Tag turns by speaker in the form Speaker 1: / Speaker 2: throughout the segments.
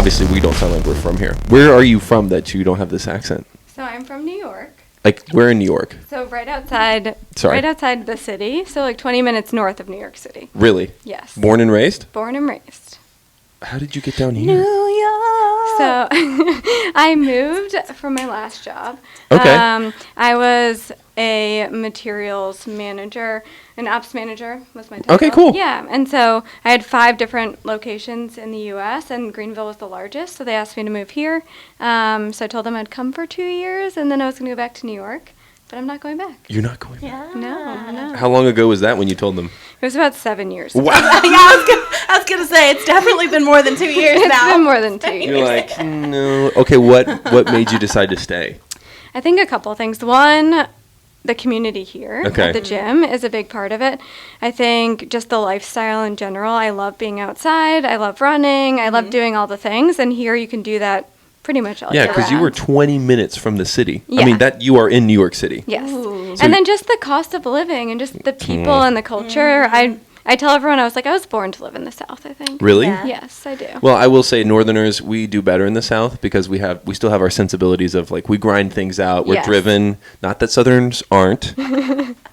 Speaker 1: obviously we don't sound like we're from here. Where are you from that you don't have this accent?
Speaker 2: So I'm from New York.
Speaker 1: Like, where in New York?
Speaker 2: So right outside the city. So like 20 minutes north of New York City.
Speaker 1: Really?
Speaker 2: Yes.
Speaker 1: Born and raised?
Speaker 2: Born and raised.
Speaker 1: How did you get down here?
Speaker 3: New York.
Speaker 2: So I moved from my last job.
Speaker 1: Okay.
Speaker 2: I was a materials manager, an ops manager was my title.
Speaker 1: Okay, cool.
Speaker 2: Yeah, and so I had 5 different locations in the U.S., and Greenville was the largest, so they asked me to move here. So I told them I'd come for 2 years, and then I was going to go back to New York, but I'm not going back.
Speaker 1: You're not going back?
Speaker 3: Yeah.
Speaker 2: No.
Speaker 1: How long ago was that when you told them?
Speaker 2: It was about 7 years.
Speaker 1: Wow.
Speaker 3: I was gonna say it's definitely been more than 2 years
Speaker 2: It's
Speaker 3: now.
Speaker 2: been more than 2 years.
Speaker 1: You're like, no. Okay, what made you decide to stay?
Speaker 2: I think a couple of things. One, the community here
Speaker 1: Okay.
Speaker 2: at the gym is a big part of it. I think just the lifestyle in general. I love being outside. I love running. I love doing all the things. And here you can do that pretty much all year
Speaker 1: Yeah, because you were
Speaker 2: round.
Speaker 1: 20 minutes from the city. I
Speaker 2: Yeah.
Speaker 1: mean, that you are in New York City.
Speaker 2: Yes.
Speaker 3: Ooh.
Speaker 1: So-
Speaker 2: And then just the cost of living and just the people and the culture. I tell everyone I was born to live in the South, I think.
Speaker 1: Really?
Speaker 3: Yeah.
Speaker 2: Yes, I do.
Speaker 1: Well, I will say Northerners, we do better in the South because we still have our sensibilities of like we grind things out. We're
Speaker 2: Yes.
Speaker 1: driven. Not that Southerners aren't.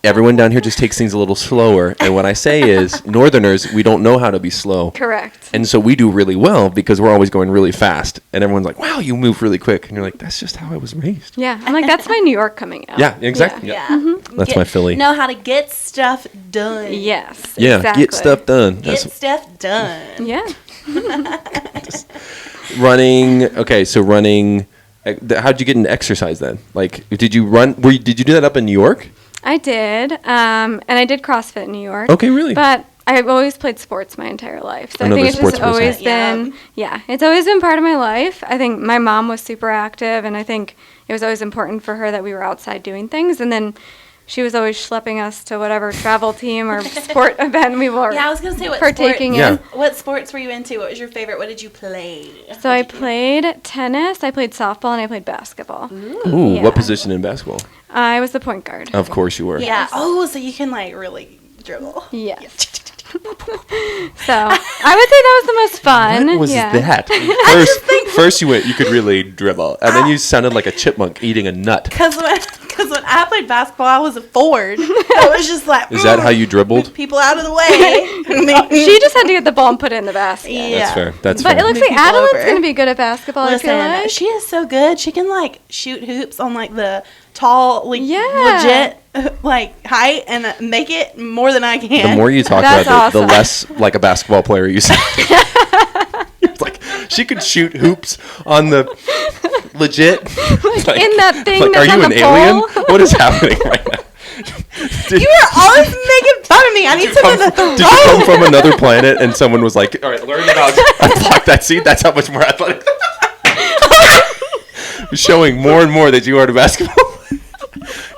Speaker 1: Everyone down here just takes things a little slower. And what I say is Northerners, we don't know how to be slow.
Speaker 2: Correct.
Speaker 1: And so we do really well because we're always going really fast. And everyone's like, wow, you move really quick. And you're like, that's just how I was raised.
Speaker 2: Yeah. I'm like, that's my New York coming out.
Speaker 1: Yeah, exactly.
Speaker 3: Yeah.
Speaker 1: That's my Philly.
Speaker 3: Know how to get stuff done.
Speaker 2: Yes.
Speaker 1: Yeah,
Speaker 2: exactly.
Speaker 1: get stuff done.
Speaker 3: Get stuff done.
Speaker 2: Yeah.
Speaker 1: Running. Okay, so running. How'd you get into exercise then? Like, did you run? Did you do that up in New York?
Speaker 2: I did. And I did CrossFit in New York.
Speaker 1: Okay, really?
Speaker 2: But I've always played sports my entire life. So
Speaker 1: Another
Speaker 2: I think it's
Speaker 1: sports
Speaker 2: just always
Speaker 3: person.
Speaker 2: been, it's always been part of my life. I think my mom was super active, and I think it was always important for her that we were outside doing things. And then she was always schlepping us to whatever travel team or sport event we were
Speaker 3: Yeah, I was gonna say
Speaker 2: partaking
Speaker 1: Yeah.
Speaker 2: in.
Speaker 3: What sports were you into? What was your favorite? What did you play?
Speaker 2: So I played tennis, I played softball, and I played basketball.
Speaker 1: Ooh,
Speaker 2: Yeah.
Speaker 1: what position in basketball?
Speaker 2: I was the point guard.
Speaker 1: Of course you were.
Speaker 3: Yeah. Oh, so you can like really dribble.
Speaker 2: Yes. So I would say that was the most fun.
Speaker 1: What was that? First you could really dribble, and then you sounded like a chipmunk eating a nut.
Speaker 3: Because when I played basketball, I was a forward. It was just like.
Speaker 1: Is that how you dribbled?
Speaker 3: People out of the way.
Speaker 2: She just had to get the ball and put it in the basket.
Speaker 3: Yeah.
Speaker 1: That's fair. That's
Speaker 2: But
Speaker 1: fair.
Speaker 2: it looks
Speaker 3: Move
Speaker 2: like
Speaker 3: people
Speaker 2: Adeline's
Speaker 3: over.
Speaker 2: going to be good at basketball, I feel
Speaker 3: Listen,
Speaker 2: like.
Speaker 3: she is so good. She can like shoot hoops on like the tall, like
Speaker 2: Yeah.
Speaker 3: legit like height and make it more than I can.
Speaker 1: The more you talk
Speaker 2: That's
Speaker 1: about it, the
Speaker 2: awesome.
Speaker 1: less like a basketball player you sound. It's like she could shoot hoops on the legit. Like,
Speaker 2: in that thing
Speaker 1: like,
Speaker 2: that's
Speaker 1: are you
Speaker 2: on
Speaker 1: an
Speaker 2: the
Speaker 1: alien?
Speaker 2: pole?
Speaker 1: What is happening right now?
Speaker 3: You are always making fun of me. I need someone to throw.
Speaker 1: Did you come from another planet and someone was like, all right, learn about block that seat? That's how much more athletic. Showing more and more that you are a basketball.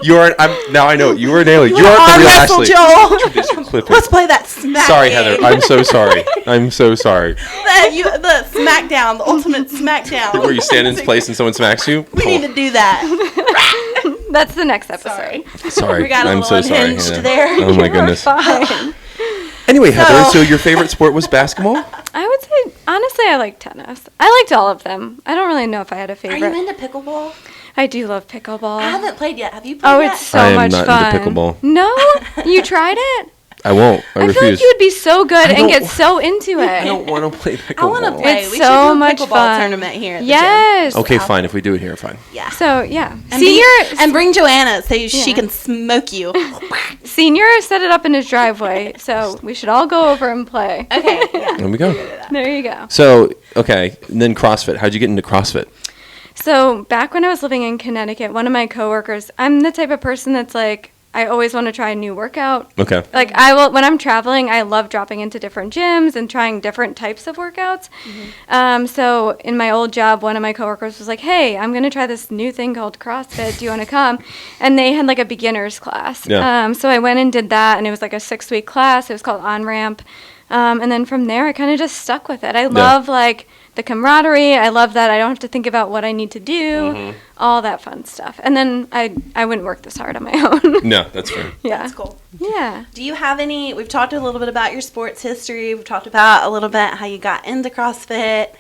Speaker 1: You are. Now I know you are an alien. You aren't the real
Speaker 3: Wrestle,
Speaker 1: Ashley.
Speaker 3: Joel.
Speaker 1: Tradition clipping.
Speaker 3: Let's play that smack.
Speaker 1: Sorry,
Speaker 3: game.
Speaker 1: Heather. I'm so sorry. I'm so sorry.
Speaker 3: The smackdown, the ultimate smackdown.
Speaker 1: Where you stand in place and someone smacks you.
Speaker 3: We need to do that.
Speaker 2: That's the next episode.
Speaker 1: Sorry.
Speaker 3: We got a
Speaker 1: I'm
Speaker 3: little
Speaker 1: so sorry.
Speaker 3: unhinged
Speaker 1: Hannah.
Speaker 3: there.
Speaker 1: Oh my goodness.
Speaker 2: Fine.
Speaker 1: Anyway, Heather, so your favorite sport was basketball?
Speaker 2: I would say, honestly, I like tennis. I liked all of them. I don't really know if I had a
Speaker 3: Are
Speaker 2: favorite.
Speaker 3: you into pickleball?
Speaker 2: I do love pickleball.
Speaker 3: I haven't played yet. Have you played
Speaker 2: Oh,
Speaker 3: yet?
Speaker 2: it's so
Speaker 1: I am
Speaker 2: much
Speaker 1: not
Speaker 2: fun.
Speaker 1: into pickleball.
Speaker 2: No? You tried it?
Speaker 1: I won't. I
Speaker 2: I
Speaker 1: refuse.
Speaker 2: feel like you would be so good and
Speaker 1: don't-
Speaker 2: get so into it.
Speaker 1: I don't want to play pickleball.
Speaker 3: I want to play.
Speaker 2: It's
Speaker 3: we
Speaker 2: so
Speaker 3: should do a
Speaker 2: much
Speaker 3: pickleball
Speaker 2: fun.
Speaker 3: tournament here at the
Speaker 2: Yes.
Speaker 1: Okay, fine. If we do it here, fine.
Speaker 3: gym. Yeah.
Speaker 2: So, yeah.
Speaker 3: And
Speaker 2: Senior
Speaker 3: bring Joanna so she
Speaker 2: Yeah.
Speaker 3: can smoke you.
Speaker 2: Senior set it up in his driveway, so we should all go over and play.
Speaker 3: Okay. Yeah.
Speaker 1: There we go.
Speaker 2: There you go.
Speaker 1: So, okay, and then CrossFit. How'd you get into CrossFit?
Speaker 2: So back when I was living in Connecticut, one of my coworkers, I'm the type of person that's like, I always want to try a new workout.
Speaker 1: Okay.
Speaker 2: Like I will, when I'm traveling, I love dropping into different gyms and trying different types of workouts. So in my old job, one of my coworkers was like, "Hey, I'm gonna try this new thing called CrossFit. Do you want to come?" And they had like a beginners class.
Speaker 1: Yeah.
Speaker 2: So I went and did that, and it was like a 6-week class. It was called On Ramp. And then from there, I kind of just stuck with it. I love like the camaraderie. I love that I don't have to think about what I need to do, all that fun stuff. And then I wouldn't work this hard on my own.
Speaker 1: No, that's fair.
Speaker 2: Yeah.
Speaker 3: That's cool.
Speaker 2: Yeah.
Speaker 3: Do you have any? We've talked a little bit about your sports history. We've talked about a little bit how you got into CrossFit.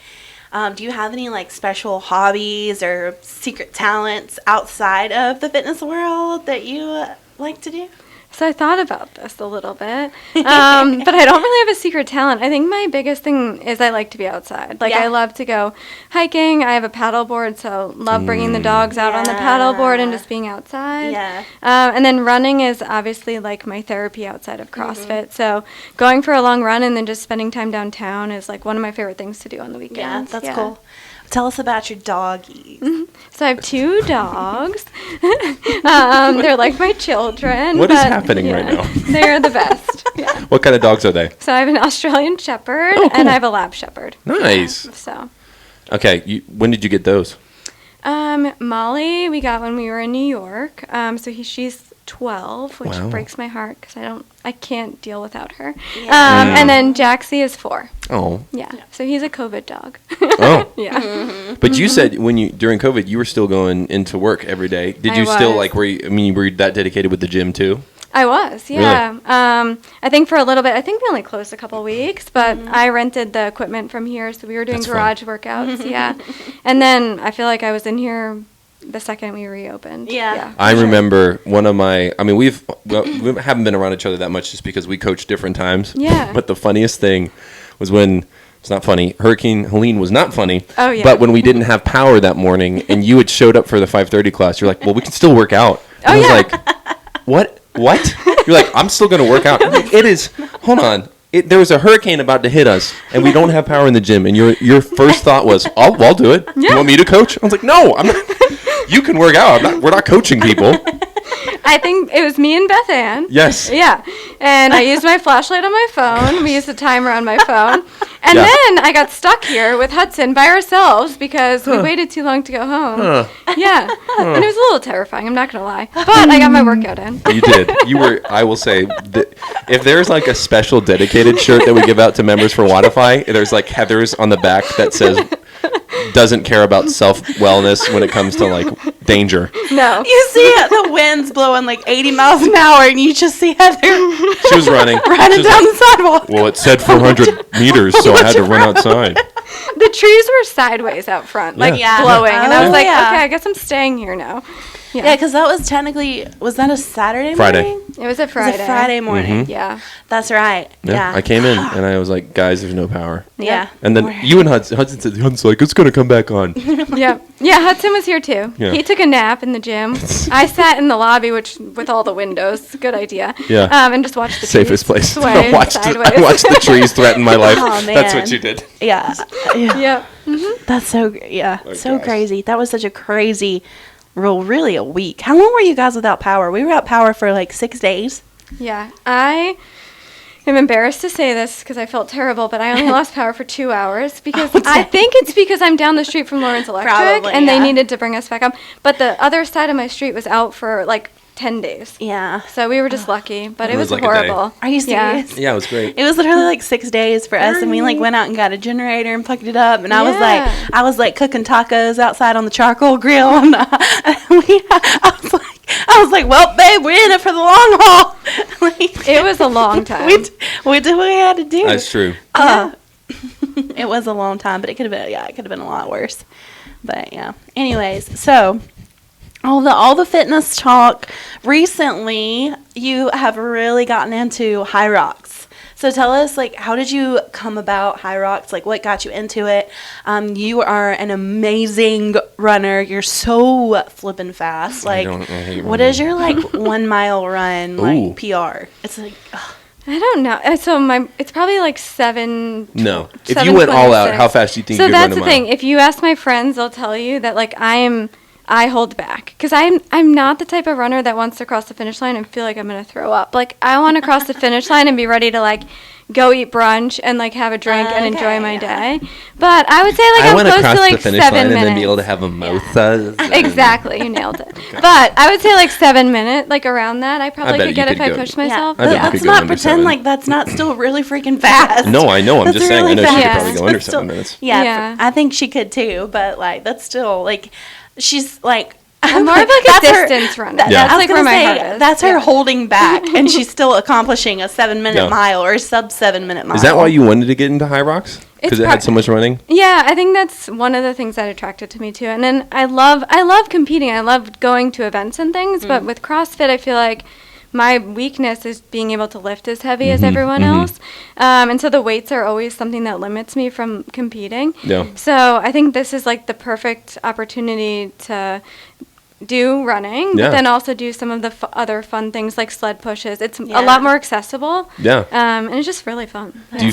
Speaker 3: Do you have any like special hobbies or secret talents outside of the fitness world that you like to do?
Speaker 2: So I thought about this a little bit, but I don't really have a secret talent. I think my biggest thing is I like to be outside. Like, I love to go hiking. I have a paddleboard, so love bringing the dogs out on the paddleboard and just being outside.
Speaker 3: Yeah.
Speaker 2: And then running is obviously like my therapy outside of CrossFit. So going for a long run and then just spending time downtown is like one of my favorite things to do on the weekends.
Speaker 3: Yeah, that's cool. Tell us about your doggies.
Speaker 2: So I have 2 dogs. They're like my children.
Speaker 1: What is happening right now?
Speaker 2: They're the best. Yeah.
Speaker 1: What kind of dogs are they?
Speaker 2: So I have an Australian Shepherd and I have a Lab Shepherd.
Speaker 1: Nice.
Speaker 2: Yeah, so.
Speaker 1: Okay, when did you get those?
Speaker 2: Molly, we got when we were in New York. So she's 12, which breaks my heart because I can't deal without her. Yeah. And then Jaxie is 4.
Speaker 1: Oh.
Speaker 2: Yeah. So he's a COVID dog.
Speaker 1: Oh.
Speaker 2: Yeah.
Speaker 1: But you said during COVID you were still going into work every day. Did you still were you that dedicated with the gym too?
Speaker 2: I was, yeah.
Speaker 1: Really?
Speaker 2: I think for a little bit, I think we only closed a couple weeks, but I rented the equipment from here, so we were doing garage workouts, yeah. And then I feel like I was in here the second we reopened.
Speaker 3: Yeah.
Speaker 1: I remember one of my, we haven't been around each other that much just because we coach different times.
Speaker 2: Yeah.
Speaker 1: But the funniest thing was when, it's not funny, Hurricane Helene was not funny.
Speaker 2: Oh, yeah.
Speaker 1: But when we didn't have power that morning and you had showed up for the 5:30 class, you're like, well, we can still work out. And I was like, what? You're like, I'm still going to work out. I'm like, hold on. There was a hurricane about to hit us, and we don't have power in the gym. And your first thought was, I'll do it.
Speaker 2: Yeah.
Speaker 1: You want me to coach? I was like, no, I'm not. You can work out. We're not coaching people.
Speaker 2: I think it was me and Beth Ann.
Speaker 1: Yes.
Speaker 2: Yeah. And I used my flashlight on my phone. We used a timer on my phone. And then I got stuck here with Hudson by ourselves because we waited too long to go home. Yeah. And it was a little terrifying, I'm not going to lie. But I got my workout in.
Speaker 1: You did. You were, I will say, if there's like a special dedicated shirt that we give out to members for Wadify, there's like Heather's on the back that says, doesn't care about self-wellness when it comes to like danger.
Speaker 3: No. You see the winds blowing like 80 miles an hour and you just see Heather.
Speaker 1: She was running
Speaker 3: down the sidewalk.
Speaker 1: Well, it said 400 meters, so I had to run outside.
Speaker 2: The trees were sideways out front, like blowing. And I was like, okay, I guess I'm staying here now.
Speaker 3: Yeah, because that was technically, was that a Saturday morning?
Speaker 2: It was a Friday.
Speaker 3: It was a Friday morning.
Speaker 1: Mm-hmm.
Speaker 2: Yeah.
Speaker 3: That's right. Yeah.
Speaker 1: I came in and I was like, guys, there's no power.
Speaker 3: Yeah.
Speaker 1: And then you and Hudson said, Hudson's like, it's going to come back on.
Speaker 2: Yeah. Yeah, Hudson was here too. Yeah. He took a nap in the gym. I sat in the lobby, which with all the windows, good idea.
Speaker 1: Yeah.
Speaker 2: And just watched the
Speaker 1: safest
Speaker 2: trees
Speaker 1: place.
Speaker 2: sway
Speaker 1: I watched the trees threaten my life.
Speaker 3: Oh, man.
Speaker 1: That's what you did.
Speaker 3: Yeah.
Speaker 2: Yep.
Speaker 3: Mm-hmm. That's so crazy. That was such a crazy, really a week. How long were you guys without power? We were without power for like 6 days.
Speaker 2: Yeah. I am embarrassed to say this because I felt terrible, but I only lost power for 2 hours because I think it's because I'm down the street from Lawrence Electric and they needed to bring us back up. But the other side of my street was out for like 10 days.
Speaker 3: Yeah.
Speaker 2: So we were just lucky, but it was
Speaker 1: like
Speaker 2: horrible.
Speaker 3: Are you serious?
Speaker 1: Yeah, it was great.
Speaker 3: It was literally like 6 days for us, and we like went out and got a generator and plugged it up, and I was like cooking tacos outside on the charcoal grill, and I was like, well, babe, we're in it for the long haul.
Speaker 2: It was a long time.
Speaker 3: We did what we had to do.
Speaker 1: That's true.
Speaker 3: It was a long time, but it could have been a lot worse. But yeah. Anyways, so all the fitness talk. Recently, you have really gotten into Hyrox. So tell us, like, how did you come about Hyrox? Like, what got you into it? You are an amazing runner. You're so flipping fast. Like, what is your, like, 1 mile run, like, PR? It's like,
Speaker 2: I don't know. So it's probably like 7.
Speaker 1: No. If you went all out, how fast do you think you'd run a mile?
Speaker 2: So that's the thing. If you ask my friends, they'll tell you that, like, I hold back because I'm not the type of runner that wants to cross the finish line and feel like I'm going to throw up. Like, I want to cross the finish line and be ready to, like, go eat brunch and, like, have a drink and enjoy my day. But I would say, like, I'm close to, like, 7 minutes. I want to cross the finish line and then be able
Speaker 1: to have mimosas.
Speaker 2: Exactly. You nailed it. Okay. But I would say, like, 7 minutes, like, around that, I probably could get if I pushed myself.
Speaker 3: Let's not pretend like that's not still really freaking fast.
Speaker 1: No, I know. I'm just saying. Really I know she could probably go under 7 minutes.
Speaker 3: Yeah. I think she could, too. But, like, that's still, like, she's, like,
Speaker 2: I'm more of like a distance runner. That's like where my heart is.
Speaker 3: That's her holding back, and she's still accomplishing a 7-minute mile or sub 7-minute mile.
Speaker 1: Is that why you wanted to get into Hyrox? Because it had so much running?
Speaker 2: Yeah, I think that's one of the things that attracted to me too. And then I love competing. I love going to events and things, but with CrossFit, I feel like my weakness is being able to lift as heavy as everyone else. And so the weights are always something that limits me from competing.
Speaker 1: Yeah.
Speaker 2: So I think this is like the perfect opportunity to do running, but then also do some of the other fun things like sled pushes. It's a lot more accessible.
Speaker 1: Yeah.
Speaker 2: And it's just really fun.
Speaker 1: Do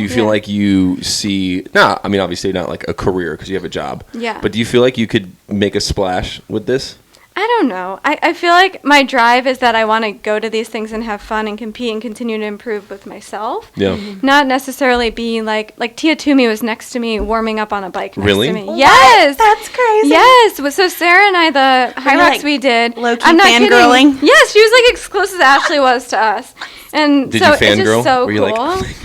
Speaker 1: you feel like you see, I mean, obviously not like a career because you have a job.
Speaker 2: Yeah.
Speaker 1: But do you feel like you could make a splash with this?
Speaker 2: I don't know. I feel like my drive is that I want to go to these things and have fun and compete and continue to improve with myself.
Speaker 1: Yeah.
Speaker 2: Not necessarily be like Tia Toomey was next to me warming up on a bike next to me.
Speaker 3: What?
Speaker 2: Yes.
Speaker 3: That's crazy.
Speaker 2: Yes. So Sarah and I, the Hyrox we did.
Speaker 3: Low-key
Speaker 2: I'm not kidding.
Speaker 3: fangirling?
Speaker 2: Yes, she was like as close as Ashley was to us. And
Speaker 1: Did
Speaker 2: so
Speaker 1: you
Speaker 2: it's just
Speaker 1: fangirl?
Speaker 2: so
Speaker 1: Were you
Speaker 2: cool.
Speaker 1: like,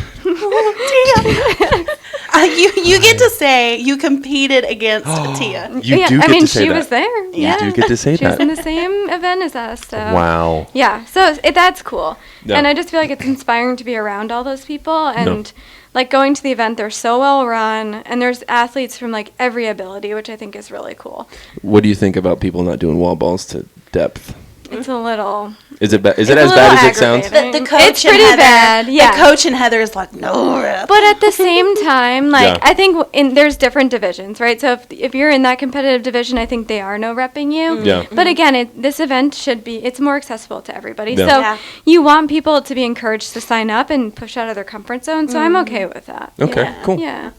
Speaker 3: You get to say you competed against Tia.
Speaker 1: You do get to say
Speaker 2: she
Speaker 1: that.
Speaker 2: was there.
Speaker 1: You do get to say
Speaker 2: She was
Speaker 1: that.
Speaker 2: in the same event as us. So.
Speaker 1: Wow.
Speaker 2: Yeah, so that's cool.
Speaker 1: Yeah.
Speaker 2: And I just feel like it's inspiring to be around all those people. And like going to the event, they're so well run. And there's athletes from like every ability, which I think is really cool.
Speaker 1: What do you think about people not doing wall balls to depth?
Speaker 2: It's a little...
Speaker 1: Is it as
Speaker 2: a
Speaker 1: bad
Speaker 2: little
Speaker 1: as it sounds?
Speaker 2: aggravating.
Speaker 3: The coach
Speaker 2: it's
Speaker 3: and
Speaker 2: pretty
Speaker 3: Heather,
Speaker 2: bad, yeah.
Speaker 3: The coach and Heather is like, no rep.
Speaker 2: But at the same time, like,
Speaker 1: Yeah.
Speaker 2: I think there's different divisions, right? So if you're in that competitive division, I think they are no repping you.
Speaker 1: Yeah.
Speaker 2: But again, this event it's more accessible to everybody.
Speaker 1: Yeah.
Speaker 2: So
Speaker 3: Yeah.
Speaker 2: you want people to be encouraged to sign up and push out of their comfort zone. So I'm okay with that.
Speaker 1: Okay,
Speaker 3: Yeah.
Speaker 1: cool.
Speaker 2: Yeah.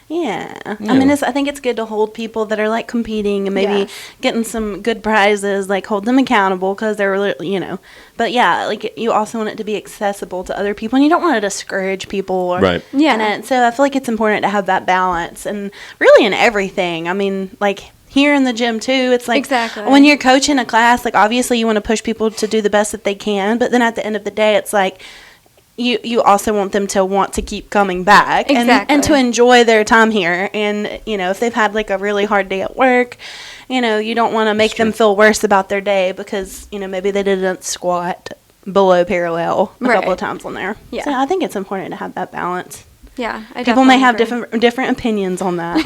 Speaker 3: Yeah. I mean, I think it's good to hold people that are like competing and maybe getting some good prizes, like hold them accountable because they're, but yeah, like you also want it to be accessible to other people and you don't want to discourage people.
Speaker 1: Right.
Speaker 2: Yeah.
Speaker 3: And so I feel like it's important to have that balance and really in everything. I mean, like here in the gym too, it's like
Speaker 2: Exactly.
Speaker 3: when you're coaching a class, like obviously you want to push people to do the best that they can, but then at the end of the day, it's like, you also want them to want to keep coming back and to enjoy their time here. And, if they've had like a really hard day at work, you don't want to make them feel worse about their day because, maybe they didn't squat below parallel a couple of times on there.
Speaker 2: Yeah.
Speaker 3: So I think it's important to have that balance.
Speaker 2: Yeah.
Speaker 3: People may have different opinions on that,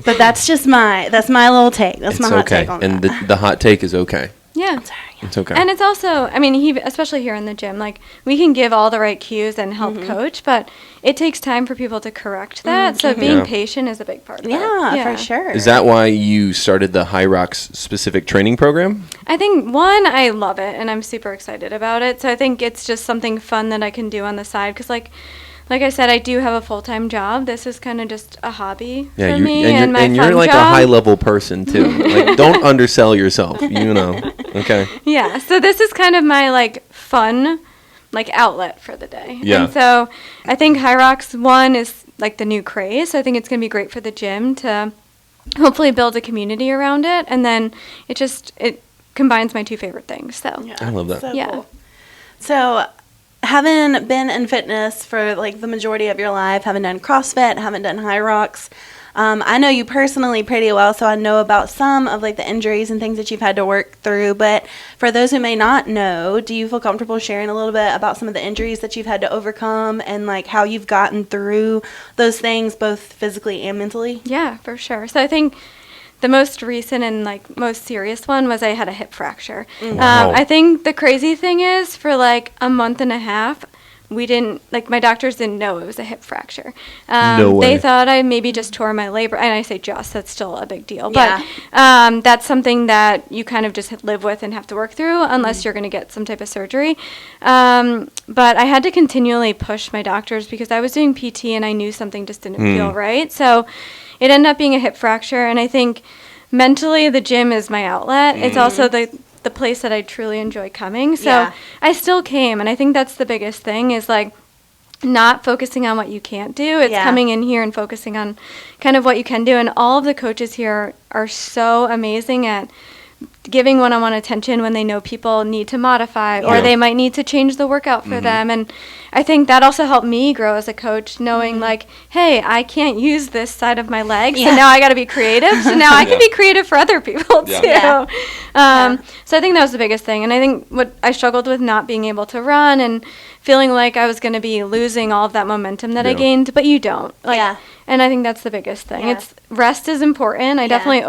Speaker 3: but that's my little take. That's my hot take on
Speaker 1: and
Speaker 3: that.
Speaker 1: the hot take is okay.
Speaker 2: Yeah.
Speaker 1: It's okay.
Speaker 2: And it's also, I mean, especially here in the gym, like we can give all the right cues and help coach, but it takes time for people to correct that. So being patient is a big part of it.
Speaker 3: Yeah, for sure.
Speaker 1: Is that why you started the Hyrox specific training program?
Speaker 2: I think, one, I love it, and I'm super excited about it. So I think it's just something fun that I can do on the side. Because, like I said, I do have a full-time job. This is kind of just a hobby for me and my fun
Speaker 1: you're like
Speaker 2: job.
Speaker 1: a high-level person, too. Like, don't undersell yourself, Okay.
Speaker 2: Yeah, so this is kind of my, like, fun, like, outlet for the day.
Speaker 1: Yeah.
Speaker 2: And so I think Hyrox, one, is, like, the new craze. So I think it's going to be great for the gym to hopefully build a community around it. And then it combines my two favorite things. So
Speaker 1: I love that.
Speaker 3: So
Speaker 2: Yeah.
Speaker 3: cool. So having been in fitness for like the majority of your life, having done CrossFit, haven't done Hyrox, I know you personally pretty well, so I know about some of like the injuries and things that you've had to work through. But for those who may not know, do you feel comfortable sharing a little bit about some of the injuries that you've had to overcome and like how you've gotten through those things, both physically and mentally?
Speaker 2: Yeah, for sure. So I think the most recent and like most serious one was I had a hip fracture.
Speaker 1: Wow.
Speaker 2: I think the crazy thing is for like a month and a half, my doctors didn't know it was a hip fracture.
Speaker 1: No way.
Speaker 2: They thought I maybe just tore my labor, and I say just, that's still a big deal.
Speaker 3: Yeah.
Speaker 2: But that's something that you kind of just live with and have to work through unless you're going to get some type of surgery. But I had to continually push my doctors because I was doing PT and I knew something just didn't feel right. So it ended up being a hip fracture, and I think mentally the gym is my outlet. It's also the place that I truly enjoy coming. So I still came, and I think that's the biggest thing is like not focusing on what you can't do. It's coming in here and focusing on kind of what you can do. And all of the coaches here are so amazing at giving one-on-one attention when they know people need to modify or they might need to change the workout for them. And I think that also helped me grow as a coach, knowing like, hey, I can't use this side of my leg, so now I got to be creative. So now I can be creative for other people too. So I think that was the biggest thing. And I think what I struggled with not being able to run and feeling like I was going to be losing all of that momentum that I gained, but you don't. And I think that's the biggest thing. It's rest is important. I definitely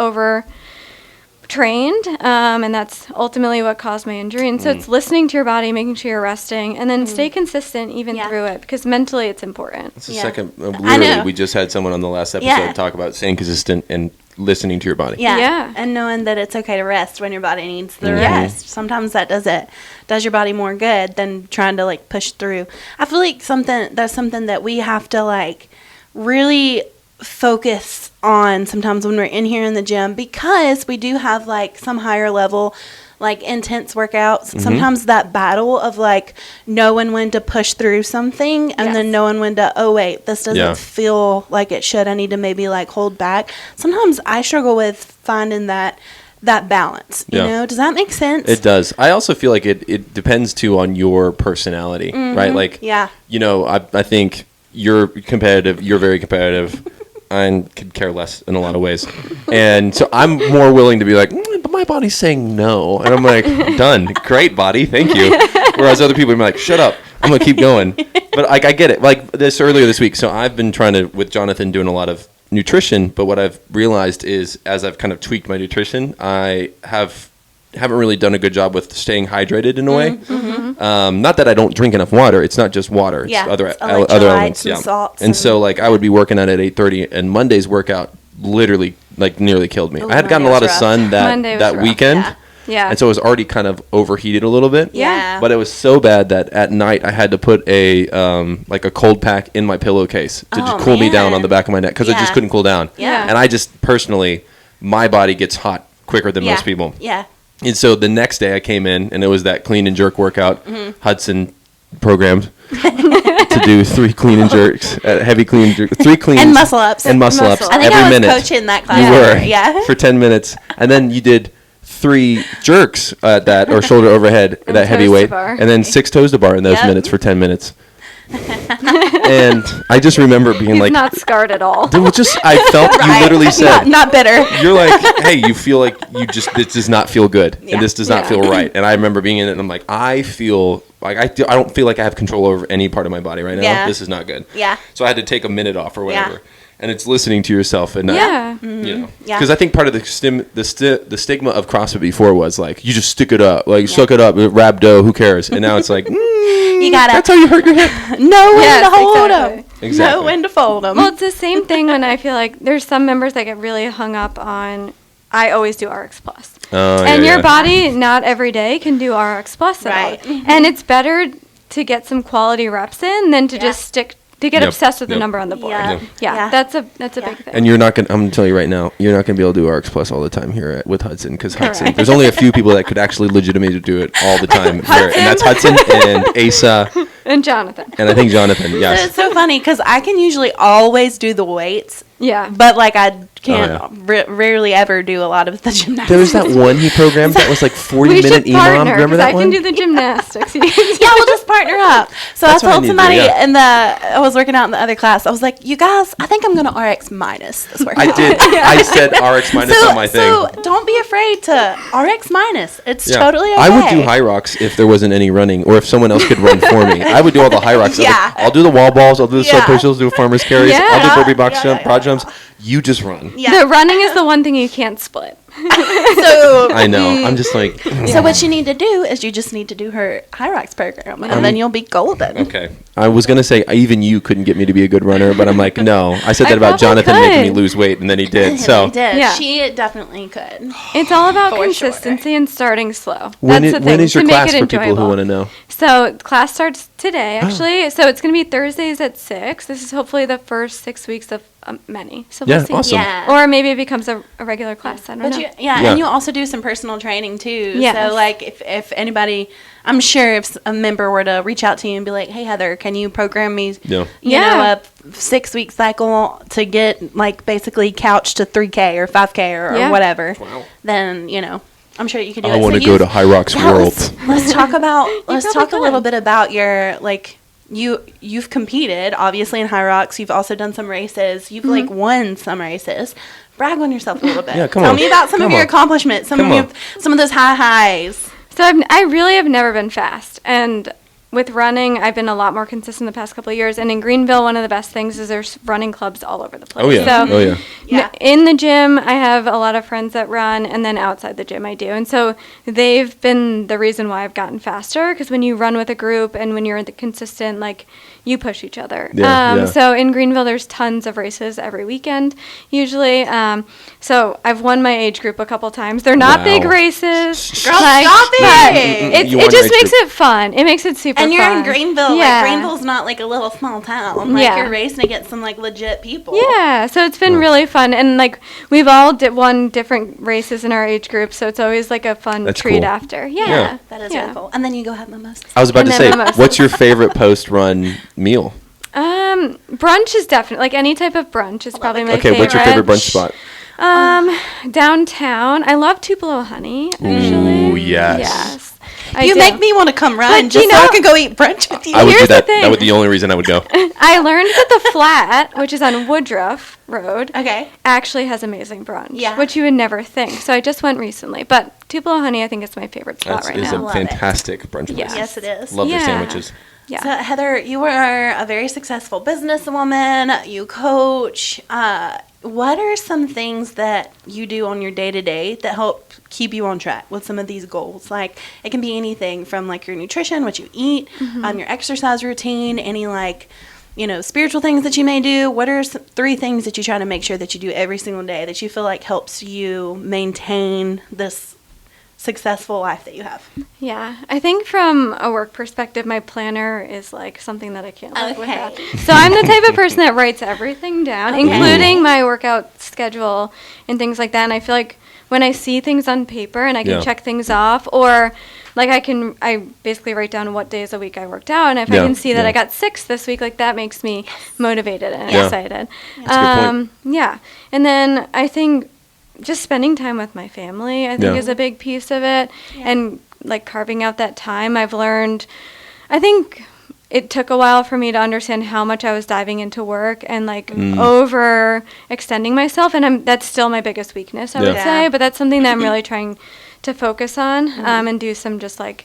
Speaker 2: trained, and that's ultimately what caused my injury. And so it's listening to your body, making sure you're resting, and then stay consistent even through it, because mentally it's important.
Speaker 1: That's the second. Literally, we just had someone on the last episode talk about staying consistent and listening to your body.
Speaker 3: Yeah. And knowing that it's okay to rest when your body needs the rest. Sometimes that does your body more good than trying to like push through. I feel like that's something that we have to like really focus on sometimes when we're in here in the gym, because we do have like some higher level like intense workouts. Sometimes that battle of like knowing when to push through something and then knowing when to, oh wait, this doesn't feel like it should, I need to maybe like hold back. Sometimes I struggle with finding that balance, you know. Does that make sense?
Speaker 1: It does. I also feel like it depends too on your personality, right? Like, you know, I think you're competitive, you're very competitive. I could care less in a lot of ways. And so I'm more willing to be like, but my body's saying no. And I'm like, done. Great body. Thank you. Whereas other people are like, shut up. I'm going to keep going. But like, I get it. Like this earlier this week. So I've been trying to, with Jonathan, doing a lot of nutrition. But what I've realized is as I've kind of tweaked my nutrition, I haven't really done a good job with staying hydrated in a way. Not that I don't drink enough water. It's not just water. It's other elements.
Speaker 3: And salts.
Speaker 1: And so like I would be working out at 8:30, and Monday's workout literally like nearly killed me. I had gotten a lot of sun that weekend.
Speaker 2: Yeah.
Speaker 1: And so it was already kind of overheated a little bit.
Speaker 3: Yeah.
Speaker 1: But it was so bad that at night I had to put a like a cold pack in my pillowcase to just cool me down on the back of my neck, because it just couldn't cool down.
Speaker 3: Yeah.
Speaker 1: And I just personally, my body gets hot quicker than most people.
Speaker 3: Yeah.
Speaker 1: And so the next day I came in, and it was that clean and jerk workout. Hudson programmed to do 3 clean and jerks, heavy clean jerk, 3 cleans
Speaker 3: and muscle ups.
Speaker 1: I think
Speaker 3: every
Speaker 1: I was
Speaker 3: coaching that class.
Speaker 1: You were,
Speaker 3: yeah,
Speaker 1: for 10 minutes, and then you did 3 jerks at that, or shoulder overhead, that heavy weight, and then 6 toes to bar in those minutes for 10 minutes. And I just remember being
Speaker 2: He's
Speaker 1: like,
Speaker 2: not scarred at all.
Speaker 1: I felt you literally said,
Speaker 3: not bitter.
Speaker 1: You're like, hey, you feel like this does not feel good, and this does not feel right. And I remember being in it, and I'm like, I feel like I don't feel like I have control over any part of my body right now.
Speaker 3: Yeah.
Speaker 1: This is not good.
Speaker 3: Yeah.
Speaker 1: So I had to take a minute off or whatever. Yeah. And it's listening to yourself, and you know, because I think part of the stigma of CrossFit before was like, you just stick it up, like suck it up, rhabdo, who cares? And now it's like,
Speaker 3: you gotta.
Speaker 1: That's how you hurt your hip.
Speaker 3: Know when to hold them.
Speaker 1: Exactly.
Speaker 3: Know when to fold them.
Speaker 2: Well, it's the same thing when I feel like there's some members that get really hung up on. I always do RX Plus, and your body not every day can do RX Plus at all. And it's better to get some quality reps in than to just stick. To get obsessed with the number on the board. Yeah. That's a big thing.
Speaker 1: And I'm going to tell you right now, you're not going to be able to do RX Plus all the time here with Hudson, because Hudson, there's only a few people that could actually legitimately do it all the time. And that's Hudson and Asa.
Speaker 2: And Jonathan.
Speaker 1: And I think Jonathan, yes.
Speaker 3: It's so funny, because I can usually always do the weights.
Speaker 2: Yeah.
Speaker 3: But like I can't rarely ever do a lot of the gymnastics.
Speaker 1: There was that one he programmed that was like 40-minute EMOM. Remember that one?
Speaker 2: I can do the gymnastics.
Speaker 3: Yeah, we'll just partner up. So that's I told somebody I was working out in the other class, I was like, you guys, I think I'm going to RX minus this workout.
Speaker 1: I did. I said RX minus on my thing.
Speaker 3: So don't be afraid to RX minus. It's totally okay.
Speaker 1: I would do Hyrox if there wasn't any running, or if someone else could run for me. I would do all the Hyrox. I'll do the wall balls. I'll do the sub push-ups, do farmer's carries. I'll do burpee box jump, broad jumps. You just run.
Speaker 2: Yeah. The running is the one thing you can't split.
Speaker 3: So
Speaker 1: I know. I'm just like.
Speaker 3: So what you need to do is you just need to do her Hyrox program, and then you'll be golden.
Speaker 1: Okay. I was gonna say even you couldn't get me to be a good runner, but I'm like, no. I said that about Jonathan making me lose weight, and then he did. So
Speaker 3: he did. Yeah. She definitely could.
Speaker 2: It's all about consistency and starting slow.
Speaker 1: When is your class for people who want to know?
Speaker 2: So class starts today, actually. So it's going to be Thursdays at 6. This is hopefully the first 6 weeks of many. So we'll see.
Speaker 1: Awesome.
Speaker 2: Yeah. Or maybe it becomes a regular class. I don't know.
Speaker 3: And you also do some personal training too. Yeah. So like if anybody, I'm sure if a member were to reach out to you and be like, hey Heather, can you program me you know, a 6-week cycle to get like basically couch to 3K or 5K or whatever, then, you know, I'm sure you could do it.
Speaker 1: I want to go to Hyrox World.
Speaker 3: Let's talk a little bit about your, like, you've competed obviously in Hyrox. You've also done some races. You've like won some races. brag on yourself a little bit.
Speaker 1: Yeah, come
Speaker 3: Tell
Speaker 1: on.
Speaker 3: me about some of
Speaker 1: Come
Speaker 3: your
Speaker 1: on.
Speaker 3: accomplishments, some
Speaker 1: Come on.
Speaker 3: of those highs.
Speaker 2: So I really have never been fast, and with running, I've been a lot more consistent the past couple of years. And in Greenville, one of the best things is there's running clubs all over the place.
Speaker 1: Oh, yeah.
Speaker 2: So
Speaker 1: Oh, yeah.
Speaker 3: Yeah.
Speaker 2: in the gym, I have a lot of friends that run, and then outside the gym, I do. And so they've been the reason why I've gotten faster, because when you run with a group and when you're consistent, like, you push each other.
Speaker 1: Yeah.
Speaker 2: So in Greenville, there's tons of races every weekend, usually. So I've won my age group a couple times. They're not
Speaker 1: Wow.
Speaker 2: big races.
Speaker 3: Girl, stop it!
Speaker 1: You
Speaker 2: It
Speaker 1: won
Speaker 2: just
Speaker 1: your
Speaker 2: makes
Speaker 1: group.
Speaker 2: it fun. It makes it super fun.
Speaker 3: And you're in Greenville.
Speaker 2: Yeah.
Speaker 3: Like, Greenville's not like a little small town. Like,
Speaker 2: Yeah.
Speaker 3: you're racing against some, like, legit people.
Speaker 2: Yeah, so it's been really fun. And, like, we've all won different races in our age group, so it's always, like, a fun
Speaker 1: That's
Speaker 2: treat
Speaker 1: cool.
Speaker 2: after. Yeah.
Speaker 1: Yeah.
Speaker 3: That is really cool. And then you go have mimosas.
Speaker 1: I was about
Speaker 2: And
Speaker 1: to
Speaker 2: then
Speaker 1: say,
Speaker 2: mimosas.
Speaker 1: what's your favorite post-run meal?
Speaker 2: Brunch is definitely, like, any type of brunch is probably my favorite.
Speaker 1: Okay, what's your favorite brunch spot?
Speaker 2: Downtown. I love Tupelo Honey, actually.
Speaker 1: Ooh, yes.
Speaker 2: Yes. I
Speaker 3: You
Speaker 2: do.
Speaker 3: make me want to come run
Speaker 2: But
Speaker 3: just
Speaker 2: you
Speaker 3: so I
Speaker 2: know-
Speaker 3: can go eat brunch with you.
Speaker 1: I would
Speaker 2: Here's
Speaker 1: do
Speaker 2: the
Speaker 1: that.
Speaker 2: thing.
Speaker 1: That would be the only reason I would go.
Speaker 2: I learned that the Flat, which is on Woodruff Road,
Speaker 3: Okay.
Speaker 2: actually has amazing brunch,
Speaker 3: Yeah.
Speaker 2: which you would never think. So I just went recently. But Tupelo Honey, I think, is my favorite spot
Speaker 1: That
Speaker 2: right
Speaker 1: is
Speaker 2: now.
Speaker 1: a
Speaker 3: Love it.
Speaker 1: fantastic brunch place.
Speaker 2: Yeah.
Speaker 3: Yes, it is.
Speaker 1: Love their
Speaker 2: Yeah.
Speaker 1: sandwiches.
Speaker 2: Yeah.
Speaker 3: So, Heather, you are a very successful businesswoman. You coach. What are some things that you do on your day-to-day that help keep you on track with some of these goals? Like, it can be anything from, like, your nutrition, what you eat, your exercise routine, any, like, spiritual things that you may do. What are some 3 things that you try to make sure that you do every single day that you feel like helps you maintain this successful life that you have?
Speaker 2: Yeah, I think from a work perspective, my planner is like something that I can't live
Speaker 3: Okay.
Speaker 2: without. So I'm the type of person that writes everything down, including my workout schedule and things like that. And I feel like when I see things on paper and I can
Speaker 1: Yeah.
Speaker 2: check things off, or like I basically write down what days a week I worked out, and if I
Speaker 1: Yeah,
Speaker 2: can see that
Speaker 1: yeah.
Speaker 2: I got 6 this week, like that makes me motivated and
Speaker 1: Yeah.
Speaker 2: excited.
Speaker 1: That's a good point.
Speaker 2: Yeah, and then I think just spending time with my family, I think,
Speaker 1: Yeah.
Speaker 2: is a big piece of it.
Speaker 3: Yeah.
Speaker 2: And like carving out that time, I've learned, I think it took a while for me to understand how much I was diving into work and like over extending myself. And that's still my biggest weakness, I would
Speaker 3: Yeah.
Speaker 2: say. But that's something that I'm really trying to focus on and do some just like,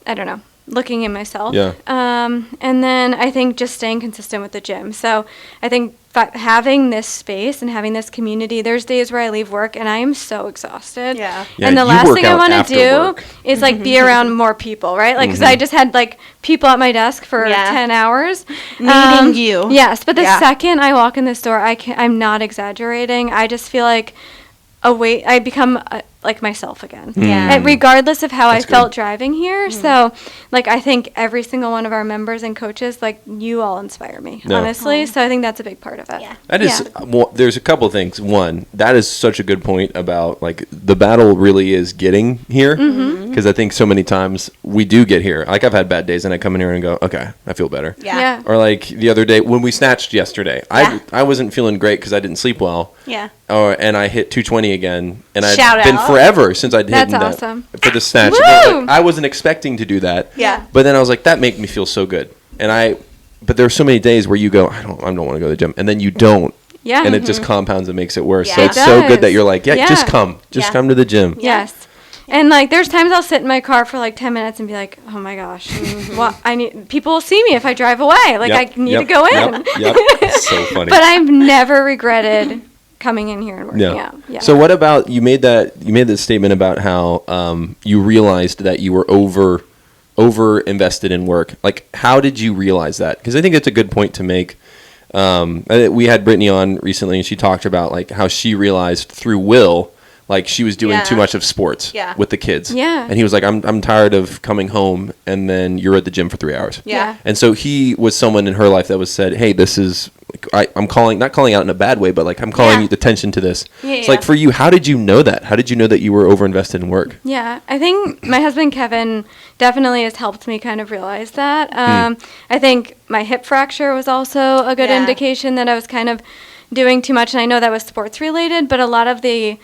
Speaker 2: I don't know, looking in myself.
Speaker 1: Yeah.
Speaker 2: And then I think just staying consistent with the gym. So I think having this space and having this community, there's days where I leave work and I am so exhausted.
Speaker 3: Yeah.
Speaker 1: Yeah,
Speaker 2: And the
Speaker 1: you
Speaker 2: last
Speaker 1: work
Speaker 2: thing I
Speaker 1: out
Speaker 2: want to
Speaker 1: after
Speaker 2: do
Speaker 1: work.
Speaker 2: is like be around more people, right? Like, because I just had like people at my desk for
Speaker 3: Yeah.
Speaker 2: 10 hours.
Speaker 3: Needing you.
Speaker 2: Yes. But the
Speaker 3: Yeah.
Speaker 2: second I walk in this door, I'm not exaggerating. I just feel like I become like myself again.
Speaker 3: Yeah.
Speaker 2: And regardless of how
Speaker 1: That's
Speaker 2: I felt
Speaker 1: good.
Speaker 2: driving here. So, like, I think every single one of our members and coaches, like, you all inspire me,
Speaker 1: Yeah.
Speaker 2: honestly. So I think that's a big part of it.
Speaker 3: Yeah.
Speaker 1: That is, well, there's a couple of things. One, that is such a good point about, like, the battle really is getting here. Because I think so many times we do get here. Like, I've had bad days and I come in here and go, okay, I feel better.
Speaker 3: Yeah.
Speaker 1: Or like the other day when we snatched yesterday,
Speaker 3: Yeah.
Speaker 1: I wasn't feeling great because I didn't sleep well.
Speaker 3: Yeah.
Speaker 1: And I hit 220 again, and I'd
Speaker 3: Shout
Speaker 1: been
Speaker 3: out.
Speaker 1: forever since I'd hit
Speaker 2: That's
Speaker 1: that
Speaker 2: awesome.
Speaker 1: for the snatch.
Speaker 2: Woo!
Speaker 1: Like, I wasn't expecting to do that.
Speaker 3: Yeah.
Speaker 1: But then I was like, that made me feel so good. But there are so many days where you go, I don't want to go to the gym, and then you don't.
Speaker 2: Yeah.
Speaker 1: And it just compounds and makes it worse. So
Speaker 3: Yeah.
Speaker 1: it's
Speaker 2: It
Speaker 1: so good that
Speaker 2: does.
Speaker 1: you're like,
Speaker 2: Yeah.
Speaker 1: just come
Speaker 3: Yeah.
Speaker 1: to the gym.
Speaker 2: Yes. And like there's times I'll sit in my car for like 10 minutes and be like, "Oh my gosh. What people will see me if I drive away. Like
Speaker 1: Yep,
Speaker 2: I need
Speaker 1: yep,
Speaker 2: to go in."
Speaker 1: Yep. It's so funny.
Speaker 2: But I've never regretted coming in here and working
Speaker 1: Yeah.
Speaker 2: out. Yeah.
Speaker 1: So what about you made this statement about how you realized that you were over invested in work. Like, how did you realize that? Because I think it's a good point to make. We had Brittany on recently, and she talked about like how she realized through Will, like she was doing
Speaker 3: Yeah.
Speaker 1: too much of sports
Speaker 3: Yeah.
Speaker 1: with the kids.
Speaker 2: Yeah.
Speaker 1: And he was like, I'm tired of coming home and then you're at the gym for 3 hours.
Speaker 3: Yeah.
Speaker 1: And so he was someone in her life that was said, hey, this is, I'm not calling out in a bad way, but like I'm calling
Speaker 3: Yeah.
Speaker 1: you attention to this.
Speaker 3: Yeah,
Speaker 1: It's like
Speaker 3: yeah.
Speaker 1: for you, how did you know that? How did you know that you were overinvested in work?
Speaker 2: Yeah, I think my husband Kevin definitely has helped me kind of realize that. I think my hip fracture was also a good
Speaker 3: Yeah.
Speaker 2: indication that I was kind of doing too much, and I know that was sports related, but a lot of the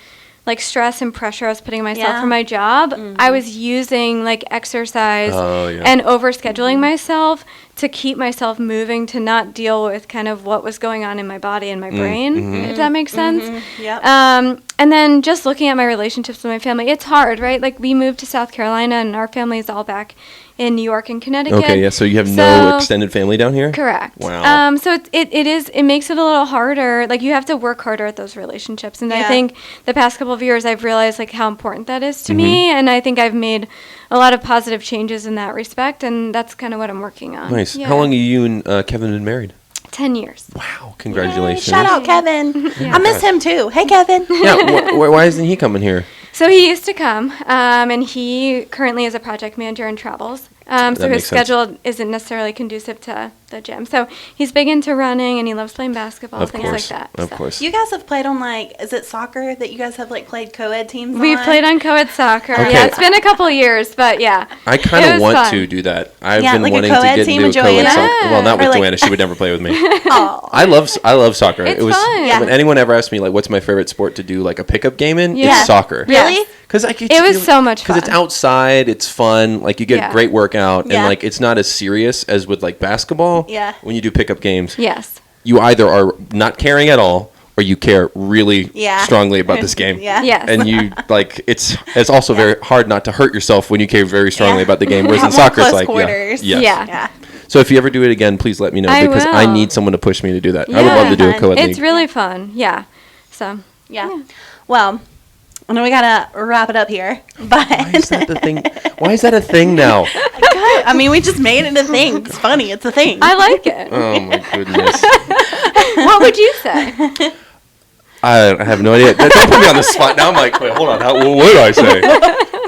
Speaker 2: like stress and pressure I was putting on myself
Speaker 3: Yeah.
Speaker 2: for my job, I was using like exercise
Speaker 1: Oh, yeah.
Speaker 2: and overscheduling myself to keep myself moving, to not deal with kind of what was going on in my body and my brain, if that makes sense.
Speaker 3: Yep.
Speaker 2: And then just looking at my relationships with my family, it's hard, right? Like, we moved to South Carolina, and our family is all back in New York and Connecticut.
Speaker 1: Okay, yeah, so you have no extended family down here?
Speaker 2: Correct.
Speaker 1: Wow.
Speaker 2: So it makes it a little harder. Like, you have to work harder at those relationships. And I
Speaker 3: Yeah.
Speaker 2: think the past couple of years I've realized, like, how important that is to me. And I think I've made a lot of positive changes in that respect. And that's kind of what I'm working on.
Speaker 1: Nice.
Speaker 2: Yeah.
Speaker 1: How long have you and Kevin been married?
Speaker 2: 10 years.
Speaker 1: Wow, congratulations.
Speaker 3: Shout out Kevin. I miss him too. Hey, Kevin.
Speaker 1: Yeah, why isn't he coming here?
Speaker 2: So he used to come, and he currently is a project manager and travels. So his
Speaker 1: makes sense.
Speaker 2: schedule isn't necessarily conducive to the gym. So he's big into running, and he loves playing basketball,
Speaker 1: Of
Speaker 2: things
Speaker 1: course.
Speaker 2: like that.
Speaker 1: Of
Speaker 2: So.
Speaker 1: course.
Speaker 3: You guys have played on, like, is it soccer that you guys have, like, played co-ed teams
Speaker 2: We've
Speaker 3: on?
Speaker 2: played on co-ed soccer.
Speaker 1: Okay.
Speaker 2: Yeah, it's been a couple of years, but yeah.
Speaker 1: I kind
Speaker 2: It
Speaker 1: of
Speaker 2: was
Speaker 1: want
Speaker 2: fun.
Speaker 1: to do that. I've
Speaker 3: Yeah,
Speaker 1: been
Speaker 3: like a
Speaker 1: wanting to
Speaker 3: co-ed
Speaker 1: get
Speaker 3: team
Speaker 1: into a
Speaker 3: with
Speaker 1: co-ed
Speaker 3: Joanna?
Speaker 1: soccer. Well, not
Speaker 3: Or
Speaker 1: with
Speaker 3: like-
Speaker 1: Joanna. She would never play with me.
Speaker 3: Oh.
Speaker 1: I love soccer.
Speaker 2: It's
Speaker 1: it was
Speaker 2: fun.
Speaker 3: Yeah.
Speaker 1: when anyone ever asked me like what's my favorite sport to do like a pickup game in,
Speaker 2: Yeah.
Speaker 1: it's soccer.
Speaker 2: Yeah.
Speaker 3: Really?
Speaker 1: Because
Speaker 2: It was so much
Speaker 1: Because it's
Speaker 2: fun.
Speaker 1: outside, it's fun. Like you get
Speaker 2: Yeah.
Speaker 1: great workout,
Speaker 3: Yeah.
Speaker 1: and like it's not as serious as with like basketball.
Speaker 3: Yeah.
Speaker 1: When you do pickup games,
Speaker 2: Yes.
Speaker 1: you either are not caring at all or you care really
Speaker 3: Yeah.
Speaker 1: strongly about this game.
Speaker 3: Yeah.
Speaker 2: Yes.
Speaker 1: And you like it's also very hard not to hurt yourself when you care very strongly
Speaker 3: Yeah.
Speaker 1: about the game. Whereas in
Speaker 3: More
Speaker 1: soccer, it's
Speaker 3: close
Speaker 1: like
Speaker 3: quarters.
Speaker 1: yes.
Speaker 2: Yeah.
Speaker 3: Yeah.
Speaker 1: So if you ever do it again, please let me know
Speaker 2: I
Speaker 1: because I
Speaker 2: will.
Speaker 1: need someone to push me to do that. I would love to do a
Speaker 3: Fun.
Speaker 1: co-ed league.
Speaker 2: It's really fun. Yeah. So.
Speaker 3: Yeah. Well, I know we gotta wrap it up here, but
Speaker 1: Why is that the thing? Why is that a thing now?
Speaker 3: I mean, we just made it a thing. It's funny. It's a thing.
Speaker 2: I like it.
Speaker 1: Oh my goodness.
Speaker 2: What would you say?
Speaker 1: I have no idea. Don't put me on the spot now. I'm like, wait, hold on. What did I say?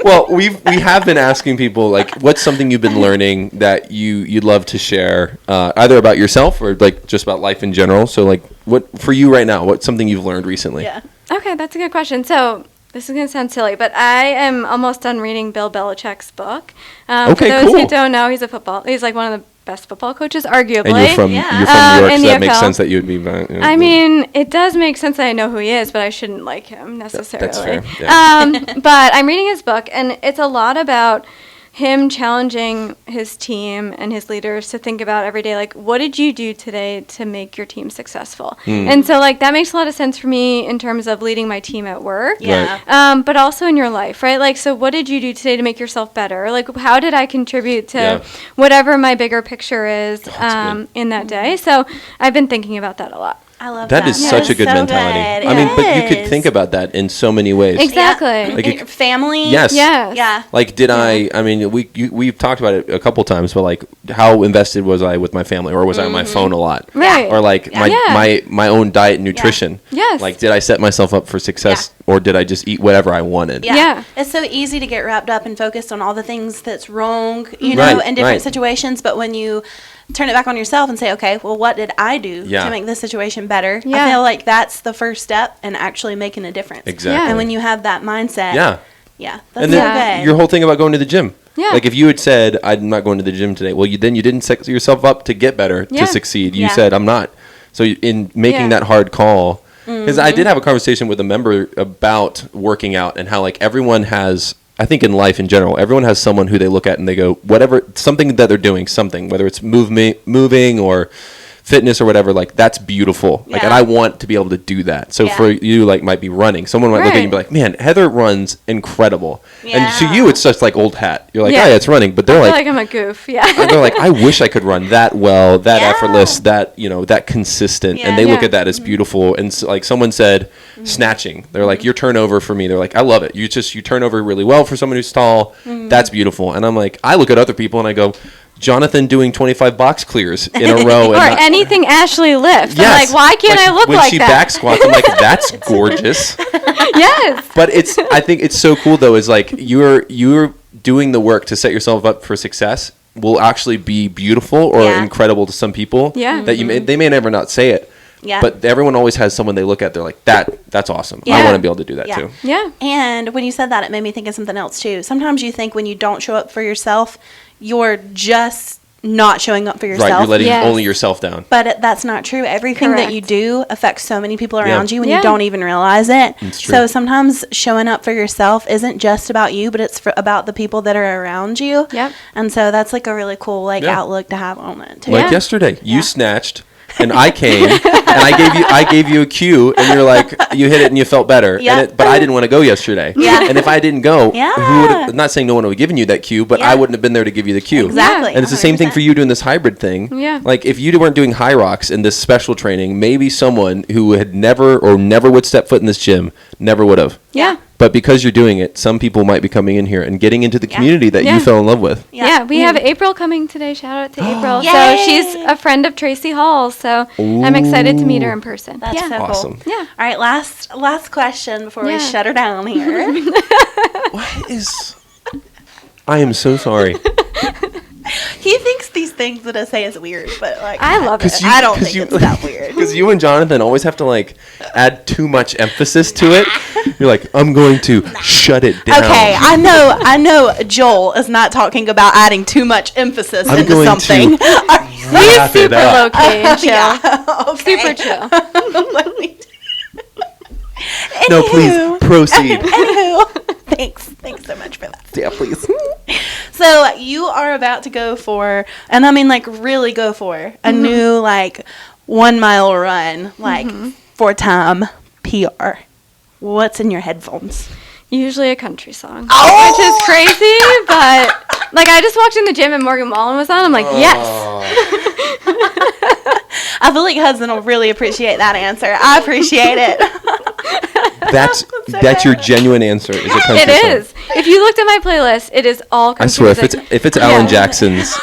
Speaker 1: Well, we have been asking people like, what's something you've been learning that you'd love to share, either about yourself or like just about life in general. So like, what for you right now? What's something you've learned recently?
Speaker 3: Yeah.
Speaker 2: Okay, that's a good question. So this is going to sound silly, but I am almost done reading Bill Belichick's book.
Speaker 1: Okay,
Speaker 2: for those
Speaker 1: cool.
Speaker 2: who don't know, he's like one of the best football coaches, arguably.
Speaker 1: And you're from
Speaker 3: Yeah.
Speaker 1: New York,
Speaker 2: in
Speaker 1: so
Speaker 2: the
Speaker 1: that makes
Speaker 2: NFL.
Speaker 1: sense that you would be.
Speaker 2: I mean, it does make sense that I know who he is, but I shouldn't like him necessarily.
Speaker 1: that's fair. Yeah.
Speaker 2: But I'm reading his book, and it's a lot about him challenging his team and his leaders to think about every day, like, what did you do today to make your team successful? And so, like, that makes a lot of sense for me in terms of leading my team at work.
Speaker 3: Yeah.
Speaker 2: But also in your life, right? Like, so what did you do today to make yourself better? Like, how did I contribute to
Speaker 1: Yeah.
Speaker 2: whatever my bigger picture is
Speaker 1: good.
Speaker 2: in that day? So I've been thinking about that a lot.
Speaker 3: I love that.
Speaker 1: That is
Speaker 2: Yeah,
Speaker 1: such a
Speaker 3: it's
Speaker 1: good
Speaker 3: so
Speaker 1: mentality.
Speaker 3: good.
Speaker 1: I mean,
Speaker 3: It
Speaker 1: but you could
Speaker 3: is.
Speaker 1: think about that in so many ways.
Speaker 2: Exactly.
Speaker 1: Like
Speaker 3: And your family.
Speaker 1: Yes.
Speaker 2: Yes.
Speaker 3: Yeah.
Speaker 1: Like, did I mean, we've talked about it a couple times, but like, how invested was I with my family, or was I on my phone a lot,
Speaker 2: Right.
Speaker 1: or like my,
Speaker 2: Yeah.
Speaker 1: my own diet and nutrition?
Speaker 2: Yes.
Speaker 1: Like, did I set myself up for success, or did I just eat whatever I wanted?
Speaker 3: Yeah.
Speaker 2: Yeah.
Speaker 3: It's so easy to get wrapped up and focused on all the things that's wrong, you know,
Speaker 1: Right,
Speaker 3: in different
Speaker 1: right.
Speaker 3: situations. But when you turn it back on yourself and say, okay, well, what did I do
Speaker 1: Yeah.
Speaker 3: to make this situation better?
Speaker 2: Yeah.
Speaker 3: I feel like that's the first step in actually making a difference.
Speaker 1: Exactly.
Speaker 3: And when you have that mindset,
Speaker 1: Yeah.
Speaker 3: yeah, that's
Speaker 1: And
Speaker 3: so
Speaker 1: then
Speaker 3: good.
Speaker 1: your whole thing about going to the gym.
Speaker 2: Yeah.
Speaker 1: Like, if you had said, I'm not going to the gym today, well, then you didn't set yourself up to get better,
Speaker 2: Yeah.
Speaker 1: to succeed. You
Speaker 3: Yeah.
Speaker 1: said, I'm not. So in making
Speaker 2: Yeah.
Speaker 1: that hard call, because I
Speaker 3: Mm-hmm.
Speaker 1: did have a conversation with a member about working out and how, like, everyone has, I think in life in general, everyone has someone who they look at and they go, whatever, something that they're doing, something, whether it's moving or fitness or whatever, like, that's beautiful. Like, and
Speaker 3: Yeah.
Speaker 1: I want to be able to do that. So
Speaker 3: Yeah.
Speaker 1: for you, like, might be running. Someone might look at you and be
Speaker 2: Right.
Speaker 1: like, man, Heather runs incredible. And to
Speaker 3: Yeah.
Speaker 1: you, it's just like old hat. You're like,
Speaker 2: Yeah.
Speaker 1: yeah, it's running. But
Speaker 2: I
Speaker 1: they're
Speaker 2: feel
Speaker 1: like,
Speaker 2: like I'm a goof. Yeah.
Speaker 1: they're like, I wish I could run that well, that
Speaker 3: Yeah.
Speaker 1: effortless, that, that consistent.
Speaker 3: Yeah.
Speaker 1: And they look
Speaker 2: Yeah.
Speaker 1: at that as beautiful. And like someone said, snatching. They're like, your turnover for me. They're like, I love it. You turn over really well for someone who's tall. That's beautiful. And I'm like, I look at other people and I go, Jonathan doing 25 box clears in a row.
Speaker 2: Or
Speaker 1: and not-
Speaker 2: anything Ashley lifts. I'm
Speaker 1: Yes.
Speaker 2: like, why can't I look
Speaker 1: when
Speaker 2: like
Speaker 1: she
Speaker 2: that?
Speaker 1: back squats, I'm like, that's gorgeous.
Speaker 2: Yes.
Speaker 1: But I think it's so cool though, is like you're doing the work to set yourself up for success will actually be beautiful or
Speaker 3: Yeah.
Speaker 1: incredible to some people.
Speaker 2: Yeah.
Speaker 1: That they may never not say it.
Speaker 3: Yeah.
Speaker 1: But everyone always has someone they look at, they're like, that's awesome. I
Speaker 2: Yeah.
Speaker 1: want to be able to do that
Speaker 3: Yeah.
Speaker 1: too.
Speaker 2: Yeah.
Speaker 3: And when you said that, it made me think of something else too. Sometimes you think when you don't show up for yourself, you're just not showing up for yourself.
Speaker 1: Right, you're letting
Speaker 2: Yes.
Speaker 1: only yourself down.
Speaker 3: But that's not true. Everything that you
Speaker 2: Correct.
Speaker 3: do affects so many people around you, and
Speaker 2: Yeah.
Speaker 3: you don't even realize it.
Speaker 1: It's true.
Speaker 3: So sometimes showing up for yourself isn't just about you, but it's about the people that are around you.
Speaker 2: Yep.
Speaker 3: And so that's like a really cool like
Speaker 1: Yeah.
Speaker 3: outlook to have on it too.
Speaker 1: Like
Speaker 2: Yeah.
Speaker 1: yesterday, you
Speaker 3: Yeah.
Speaker 1: snatched, and I came, and I gave you a cue, and you're like, you hit it, and you felt better.
Speaker 3: Yeah.
Speaker 1: But I didn't want to go yesterday.
Speaker 3: Yeah.
Speaker 1: And if I didn't go,
Speaker 3: Yeah.
Speaker 1: who would? I'm not saying no one would have given you that cue, but
Speaker 3: Yeah.
Speaker 1: I wouldn't have been there to give you the cue.
Speaker 3: Exactly.
Speaker 1: And it's the same thing for you doing this hybrid thing.
Speaker 2: Yeah.
Speaker 1: Like if you weren't doing Hyrox and this special training, maybe someone who had never would step foot in this gym never would have.
Speaker 2: Yeah.
Speaker 1: But because you're doing it, some people might be coming in here and getting into the community that
Speaker 2: Yeah.
Speaker 1: you fell in love with.
Speaker 2: Yeah, we have April coming today. Shout out to April.
Speaker 3: Yay!
Speaker 2: So she's a friend of Tracy Hall's. So I'm excited to meet her in person.
Speaker 3: That's
Speaker 2: yeah.
Speaker 3: so
Speaker 1: Awesome.
Speaker 3: cool.
Speaker 2: Yeah.
Speaker 3: All right, last question before we
Speaker 2: Yeah.
Speaker 3: shut her down here.
Speaker 1: What is? I am so sorry.
Speaker 3: He thinks these things that I say is weird, but like
Speaker 2: I love it.
Speaker 3: I don't think it's that weird.
Speaker 1: Because you and Jonathan always have to like add too much emphasis to it. You're like, I'm going to shut it down.
Speaker 3: Okay, I know Joel is not talking about adding too much emphasis
Speaker 1: I'm
Speaker 3: into
Speaker 1: going
Speaker 3: something.
Speaker 1: to
Speaker 2: He's
Speaker 1: wrap it
Speaker 2: super
Speaker 1: up.
Speaker 2: low key and chill.
Speaker 3: Yeah, okay.
Speaker 2: Super chill.
Speaker 3: Let me-
Speaker 1: No,
Speaker 3: Anywho.
Speaker 1: please proceed.
Speaker 3: Anywho, thanks so much for that.
Speaker 1: Yeah, please.
Speaker 3: So you are about to go for, and I mean like really go for a new like 1 mile run, like 4-time PR. What's in your headphones?
Speaker 2: Usually a country song,
Speaker 3: Oh!
Speaker 2: which is crazy, but like I just walked in the gym and Morgan Wallen was on. I'm like, yes.
Speaker 3: I feel like husband will really appreciate that answer. I appreciate it.
Speaker 1: That's your genuine answer. Is a country
Speaker 2: It
Speaker 1: song.
Speaker 2: is. If you looked at my playlist, it is all country
Speaker 1: I swear,
Speaker 2: music.
Speaker 1: if it's Alan
Speaker 2: Yeah.
Speaker 1: Jackson's,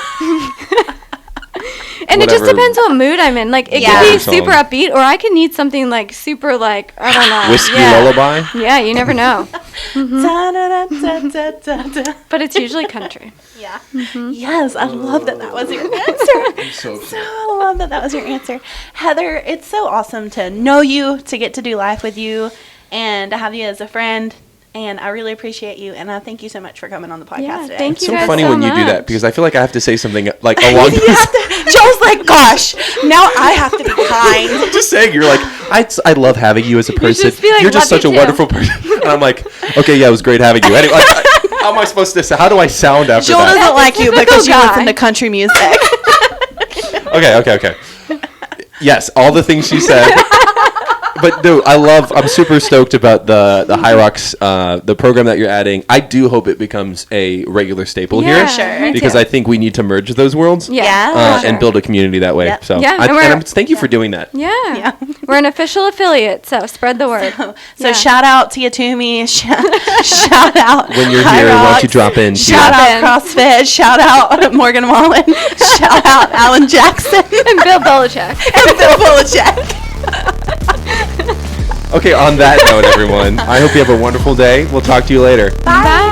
Speaker 2: And it just
Speaker 1: whatever.
Speaker 2: depends what mood I'm in. Like, it
Speaker 3: Yeah.
Speaker 2: can be
Speaker 1: Whatever
Speaker 2: super
Speaker 1: song.
Speaker 2: upbeat, or I can need something, like, super, like, I don't know.
Speaker 1: Whiskey
Speaker 2: yeah.
Speaker 1: Lullaby.
Speaker 2: Yeah, you never know.
Speaker 3: Da-da-da-da-da-da.
Speaker 2: But it's usually country.
Speaker 3: Yeah. Yes, I love that was your answer.
Speaker 1: So
Speaker 3: So I love that was your answer. Heather, it's so awesome to know you, to get to do life with you, and to have you as a friend. And I really appreciate you, and I thank you so much for coming on the podcast
Speaker 2: Yeah,
Speaker 3: today.
Speaker 2: thank
Speaker 1: It's
Speaker 2: you
Speaker 1: so
Speaker 2: guys
Speaker 1: funny
Speaker 2: so
Speaker 1: when you do that
Speaker 2: much.
Speaker 1: because I feel like I have to say something like along
Speaker 3: You have to- Joel's like, gosh, now I have to be kind.
Speaker 1: I'm just saying, you're like, I love having you as a person.
Speaker 2: just be like,
Speaker 1: You're just
Speaker 2: "Love
Speaker 1: such a
Speaker 2: you too."
Speaker 1: wonderful person. And I'm like, okay, yeah, it was great having you. Anyway, how am I supposed to say? How do I sound after
Speaker 3: Joel
Speaker 1: that?
Speaker 3: doesn't like you
Speaker 2: Typical
Speaker 3: because you
Speaker 2: guy.
Speaker 3: listen to country music.
Speaker 1: Okay. Yes, all the things she said. But no, I'm super stoked about the Hyrox, the program that you're adding. I do hope it becomes a regular staple
Speaker 2: Yeah,
Speaker 1: here.
Speaker 3: Sure.
Speaker 2: me
Speaker 1: Because
Speaker 2: too.
Speaker 1: I think we need to merge those worlds.
Speaker 2: Yeah.
Speaker 3: Yeah.
Speaker 2: for
Speaker 1: And
Speaker 2: sure.
Speaker 1: build a community that way.
Speaker 3: Yep.
Speaker 1: So,
Speaker 2: Yeah,
Speaker 1: thank you for doing that.
Speaker 2: Yeah.
Speaker 3: Yeah.
Speaker 2: We're an official affiliate, so spread the word.
Speaker 3: So
Speaker 2: Yeah.
Speaker 3: shout out Tia Toomey. Shout out
Speaker 1: When you're here, why don't you
Speaker 3: Hyrox.
Speaker 1: drop in?
Speaker 3: Shout
Speaker 1: Tia?
Speaker 3: out CrossFit. Shout out Morgan Wallen. Shout out Alan Jackson.
Speaker 2: And Bill Belichick.
Speaker 3: And Bill Belichick.
Speaker 1: Okay, on that note, everyone, I hope you have a wonderful day. We'll talk to you later.
Speaker 2: Bye.